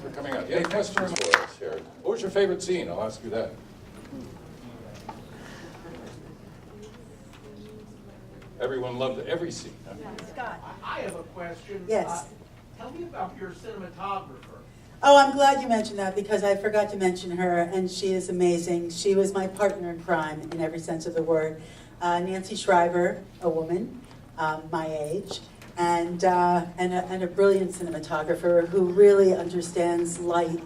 for coming out. Any questions for us here? What was your favorite scene? I'll ask you that. Everyone loved every scene. Huh? Scott. I have a question. Yes. Tell me about your cinematographer. Oh, I'm glad you mentioned that because I forgot to mention her, and she is amazing. She was my partner in crime in every sense of the word. Nancy Shriver, a woman my age, and a brilliant cinematographer who really understands light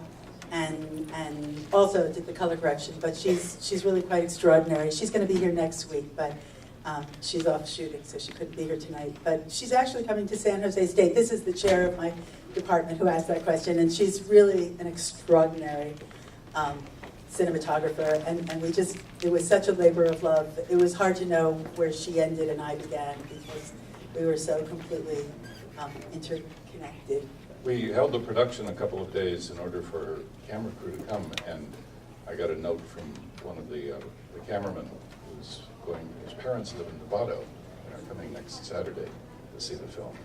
and also did the color correction. But she's really quite extraordinary. She's going to be here next week, but she's off shooting, so she couldn't be here tonight. But she's actually coming to San Jose State. This is the chair of my department who asked that question, and she's really an extraordinary cinematographer, and it was such a labor of love. It was hard to know where she ended and I began because we were so completely interconnected. We held the production a couple of days in order for camera crew to come, and I got a note from one of the cameramen who's going, his parents live in Nevada and are coming next Saturday to see the film.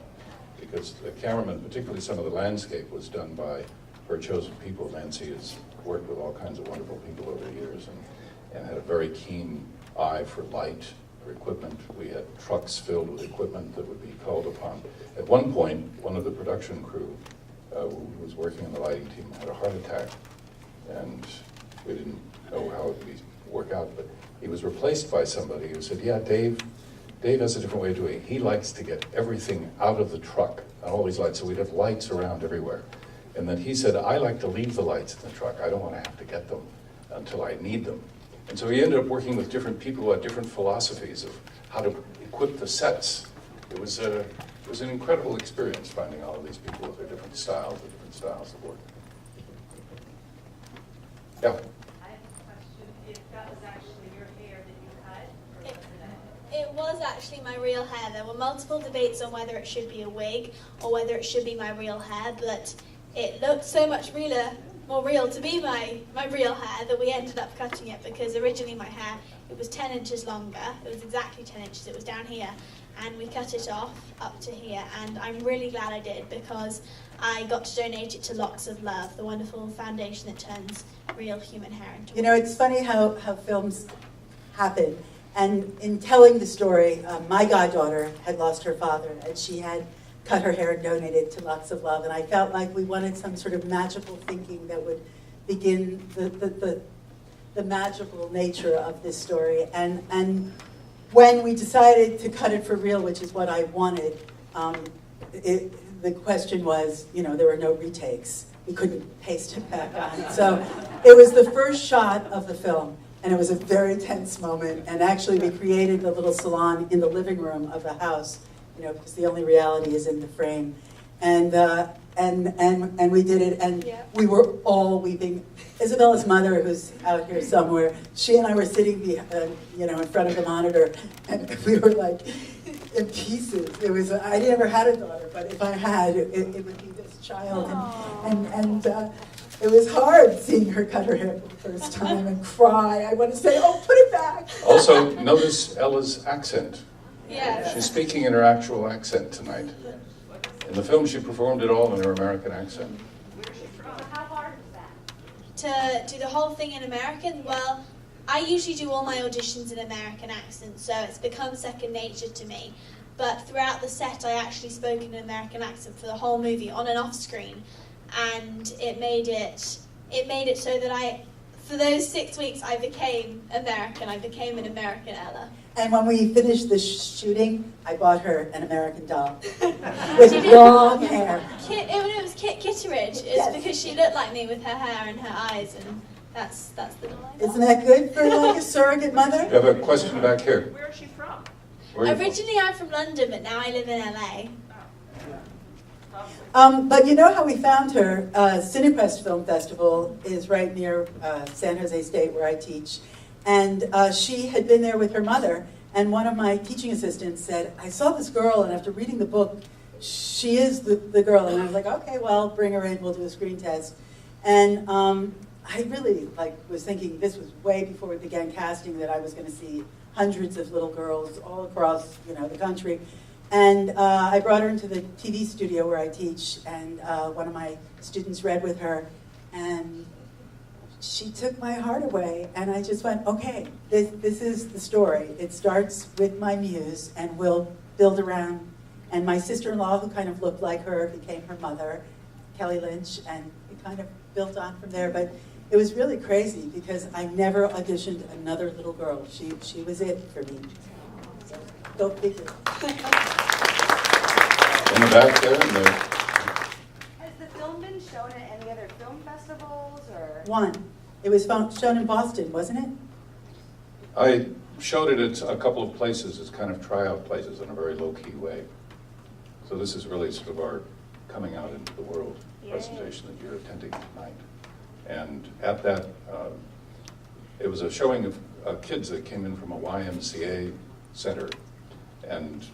Because the cameraman, particularly some of the landscape, was done by her chosen people. Nancy has worked with all kinds of wonderful people over the years and had a very keen eye for light, for equipment. We had trucks filled with equipment that would be called upon. At one point, one of the production crew who was working on the lighting team had a heart attack, and we didn't know how it would work out, but he was replaced by somebody who said, yeah, Dave has a different way of doing it. He likes to get everything out of the truck and all these lights, so we'd have lights around everywhere. And then he said, I like to leave the lights in the truck. I don't want to have to get them until I need them. And so he ended up working with different people who had different philosophies of how to equip the sets. It was an incredible experience finding all of these people with their different styles of work. Yeah. I have a question. If that was actually your hair that you cut, or was it It was actually my real hair. There were multiple debates on whether it should be a wig or whether it should be my real hair, but it looked so much more real to be my real hair that we ended up cutting it, because originally my hair, it was 10 inches longer. It was exactly 10 inches. It was down here, and we cut it off up to here, and I'm really glad I did, because I got to donate it to Locks of Love, the wonderful foundation that turns real human hair into. You know, it's funny how films happen. And in telling the story, my goddaughter had lost her father, and she had cut her hair and donated to Lots of Love. And I felt like we wanted some sort of magical thinking that would begin the magical nature of this story. And when we decided to cut it for real, which is what I wanted, the question was, you know, there were no retakes. We couldn't paste it back on. So it was the first shot of the film. And it was a very tense moment. And actually, we created a little salon in the living room of the house, you know, because the only reality is in the frame. And we did it, and we were all weeping. Isabella's mother, who's out here somewhere, she and I were sitting, you know, in front of the monitor, and we were like in pieces. It was. I never had a daughter, but if I had, it would be this child, and it was hard seeing her cut her hair for the first time and cry. I want to say, oh, put it back. Also, notice Ella's accent. Yeah. She's speaking in her actual accent tonight. In the film, she performed it all in her American accent. how hard is that? To do the whole thing in American, well, I usually do all my auditions in American accent, so it's become second nature to me. But throughout the set, I actually spoke in an American accent for the whole movie, on and off screen. And it made it so that for those 6 weeks, I became American. I became an American Ella. And when we finished the shooting, I bought her an American doll with long hair. It was Kit Kitteridge. It's Yes. because she looked like me with her hair and her eyes, and that's the doll I got. Isn't that good for like a surrogate mother? You have a question back here. Where is she from? Where are you from? Originally, I'm from London, but now I live in LA. But you know how we found her? Cinequest Film Festival is right near San Jose State, where I teach. And she had been there with her mother, and one of my teaching assistants said, I saw this girl, and after reading the book, she is the girl. And I was like, okay, well, bring her in, we'll do a screen test. And I really was thinking, this was way before we began casting, that I was going to see hundreds of little girls all across the country. And I brought her into the TV studio where I teach, and one of my students read with her, and she took my heart away, and I just went, okay, this is the story. It starts with my muse, and we'll build around. And my sister-in-law, who kind of looked like her, became her mother, Kelly Lynch, and it kind of built on from there. But it was really crazy because I never auditioned another little girl. She was it for me. So go figure. In the back there, in the, Has the film been shown at any other film festivals or? One. It was shown in Boston, wasn't it? I showed it at a couple of places as kind of tryout places in a very low-key way. So this is really sort of our coming out into the world presentation that you're attending tonight. And at that, it was a showing of kids that came in from a YMCA center, and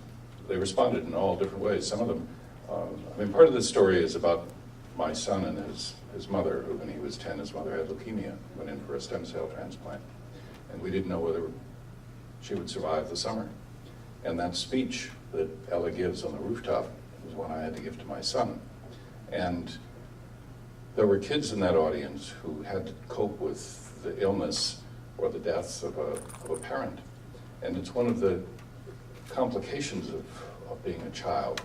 they responded in all different ways. Some of them, I mean, part of the story is about my son and his mother, who when he was 10, his mother had leukemia, went in for a stem cell transplant. And we didn't know whether she would survive the summer. And that speech that Ella gives on the rooftop was one I had to give to my son. And there were kids in that audience who had to cope with the illness or the death of a parent. And it's one of the complications of being a child.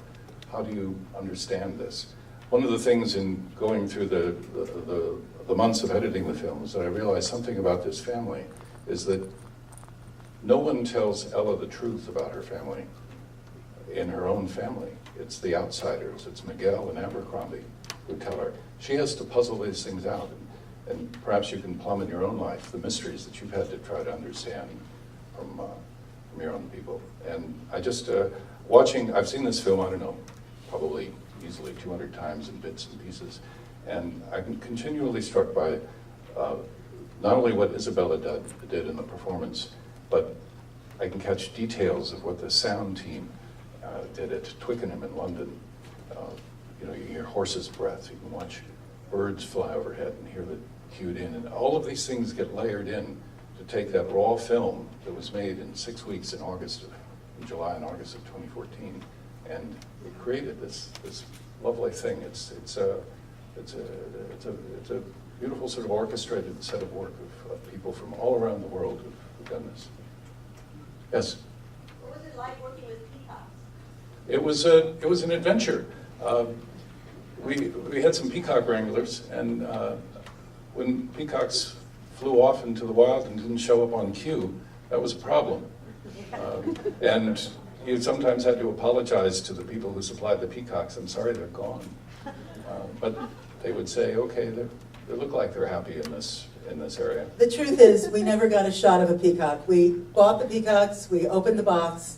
How do you understand this? One of the things in going through the months of editing the film is that I realized something about this family is that no one tells Ella the truth about her family in her own family. It's the outsiders. It's Miguel and Abercrombie who tell her. She has to puzzle these things out, and perhaps you can plumb in your own life the mysteries that you've had to try to understand from your own people. And I just, I've seen this film, I don't know, probably easily 200 times in bits and pieces, and I'm continually struck by not only what Isabella did in the performance, but I can catch details of what the sound team did at Twickenham in London. You know, you hear horses' breath, you can watch birds fly overhead and hear the cued in, and all of these things get layered in to take that raw film that was made in 6 weeks in July and August of 2014, and it created this lovely thing. It's a beautiful sort of orchestrated set of work of people from all around the world who've done this. Yes? What was it like working with peacocks? It was an adventure. We had some peacock wranglers, and when peacocks flew off into the wild and didn't show up on cue, that was a problem. And you sometimes had to apologize to the people who supplied the peacocks. I'm sorry, they're gone. But they would say, okay, they look like they're happy in this area. The truth is, we never got a shot of a peacock. We bought the peacocks, we opened the box,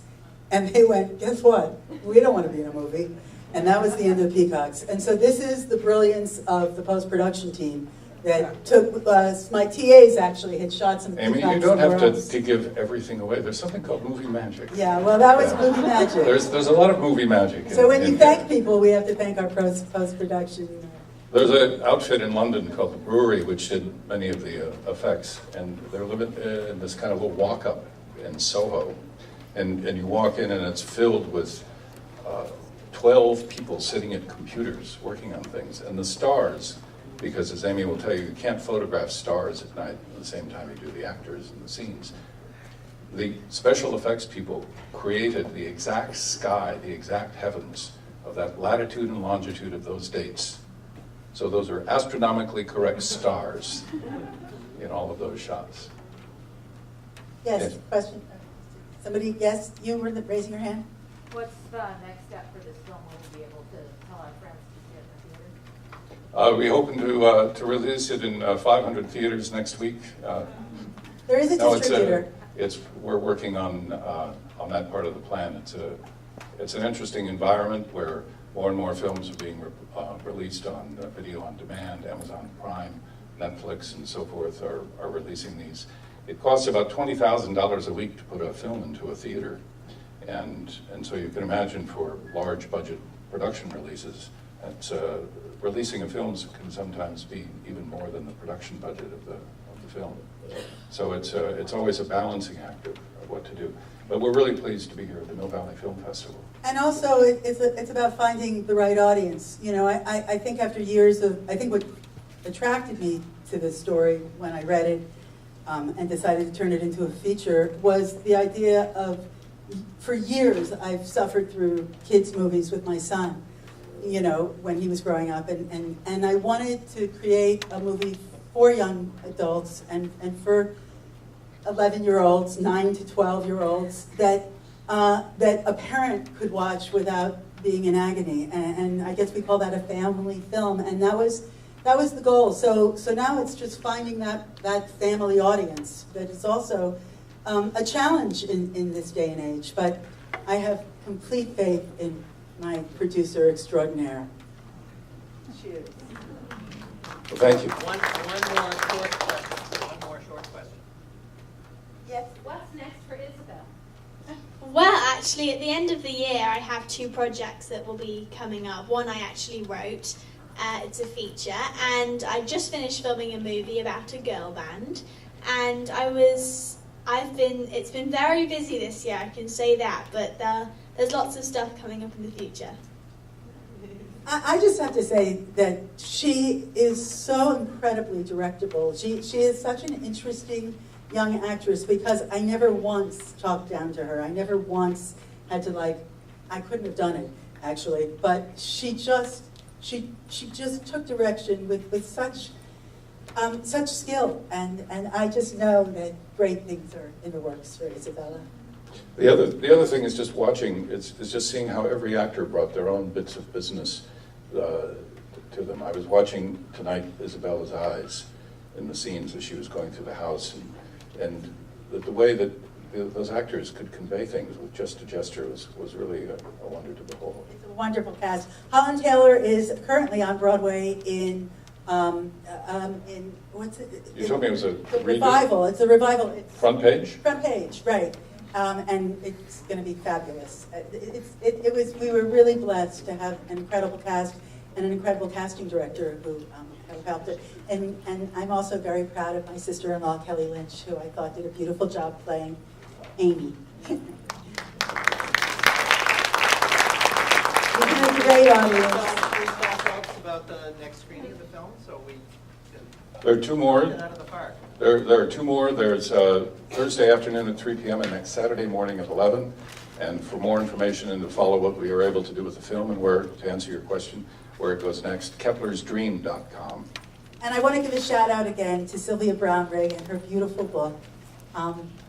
and they went, guess what? We don't want to be in a movie. And that was the end of peacocks. And so this is the brilliance of the post-production team that took, my TAs actually had shot some peacocks. Amy, you don't have else. to give everything away. There's something called movie magic. Yeah, well, that was movie magic. There's a lot of movie magic. So when you thank people, we have to thank our post-production. There's an outfit in London called the Brewery, which did many of the effects, and they're living in this kind of a walk-up in Soho, and you walk in and it's filled with 12 people sitting at computers working on things, and the stars, because as Amy will tell you, you can't photograph stars at night at the same time you do the actors and the scenes. The special effects people created the exact sky, the exact heavens of that latitude and longitude of those dates. So those are astronomically correct stars in all of those shots. Yes, question. Somebody, yes, you were raising your hand? What's the next step for this film? Will we be able to tell our friends to see it in the theater? We hoping to release it in 500 theaters next week. There is a distributor. We're working on that part of the plan. It's an interesting environment where more and more films are being released on video on demand. Amazon Prime, Netflix, and so forth are releasing these. It costs about $20,000 a week to put a film into a theater, and so you can imagine for large budget production releases, that releasing a film can sometimes be even more than the production budget of the film. So it's always a balancing act of what to do. But we're really pleased to be here at the Mill Valley Film Festival. And also, it's about finding the right audience. You know, I think after years of, I think what attracted me to this story when I read it and decided to turn it into a feature was the idea of, for years, I've suffered through kids' movies with my son, you know, when he was growing up. And I wanted to create a movie for young adults and for 11-year-olds, 9 to 12-year-olds, that a parent could watch without being in agony. And I guess we call that a family film. And that was the goal. So now it's just finding that family audience that is also a challenge in this day and age. But I have complete faith in my producer extraordinaire. Cheers. Well, thank you. One more short question. One more short question. Yes. What's next for Isabel? Well, actually, at the end of the year, I have 2 projects that will be coming up. One I actually wrote. It's a feature, and I just finished filming a movie about a girl band, and it's been very busy this year, I can say that, but there's lots of stuff coming up in the future. I just have to say that she is so incredibly directable. She is such an interesting young actress because I never once talked down to her. I never once had to I couldn't have done it actually, but she just took direction with such skill, and I just know that great things are in the works for Isabella. The other thing is just watching, it's just seeing how every actor brought their own bits of business to them. I was watching tonight Isabella's eyes in the scenes as she was going through the house, and the way that those actors could convey things with just a gesture was really a wonder to behold. It's a wonderful cast. Holland Taylor is currently on Broadway in what's it? You told me it was a revival. It's a revival. It's Front Page? Front Page, right. And it's going to be fabulous. We were really blessed to have an incredible cast and an incredible casting director who helped it. And I'm also very proud of my sister-in-law, Kelly Lynch, who I thought did a beautiful job playing Amy. We had a great audience. Please tell folks about the next screening of the film, so we can There are 2 more. get out of the park. There are 2 more. There's Thursday afternoon at 3 p.m. and next Saturday morning at 11. And for more information and to follow what we are able to do with the film and to answer your question, where it goes next, keplersdream.com. And I want to give a shout out again to Sylvia Brownrigg and her beautiful book,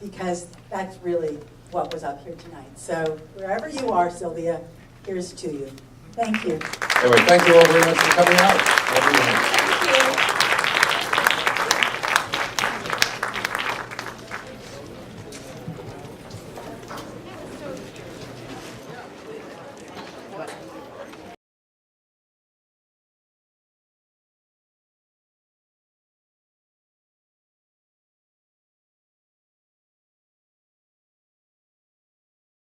because that's really what was up here tonight. So wherever you are, Sylvia, here's to you. Thank you. Anyway, thank you all very much for coming out. Have a good night. Thank you.